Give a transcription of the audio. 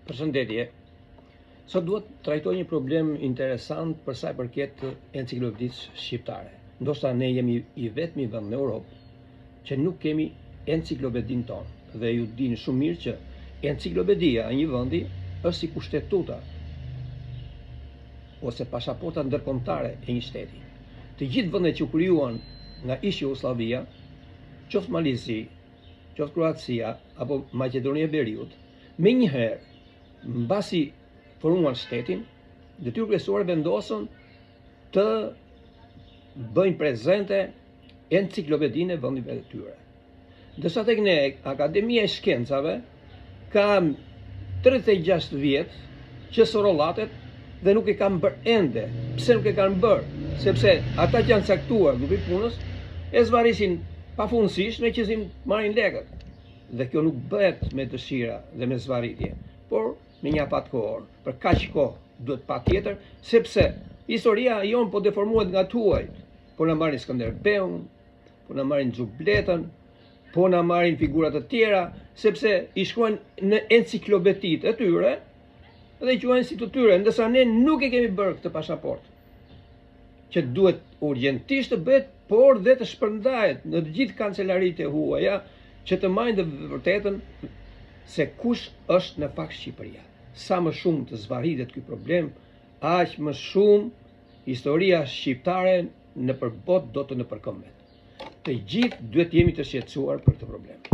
Përshëndetje. Sot duhet trajtoj një problem interesant për sa i përket enciklopedisë shqiptare. Ndoshta ne jemi i vetmi vend në Europë që nuk kemi enciklopedin tonë dhe ju dini shumë mirë që enciklopedia e një vendi është si kushtetuta ose pasaporta ndërkombëtare e një shteti. Të gjithë vendet që u krijuan nga ish Jugosllavia, qoftë Malizi, qoftë Kroacia apo Maqedonia e Veriut, menjëherë mbasi formuan shtetin, detyrë kryesore vendosën të bëjnë prezente enciklopedinë e vendeve të tyre. Ndërsa tek ne Akademia e Shkencave ka 36 vjet që sorollatet dhe nuk e kanë bërë ende. Pse nuk e kanë bërë? Sepse ata që janë caktuar grupi punës e zvarisin pafundësisht me qëllim marrin lekët. Dhe kjo nuk bëhet me dëshira dhe me zvarritje, por me një apat kohor. Për kaq kohë duhet patjetër, sepse historia jon po deformohet nga tuaj. Po na marrin Skënderbeun, po na marrin Xhubletën, po na marrin figura të tjera, sepse i shkruajnë në enciklopeditë e tyre dhe i quajnë si të tyre, ndërsa ne nuk e kemi bërë këtë pasaportë, që duhet urgjentisht të bëhet, por dhe të shpërndahet në të gjithë kancelaritë e huaja, që të marrin të vërtetën se kush është në fakt Shqipëria. Sa më shumë të zvarritet ky problem, aq më shumë historia shqiptare nëpër botë do të na përkombet. Të gjithë duhet jemi të shqetësuar për këtë problem.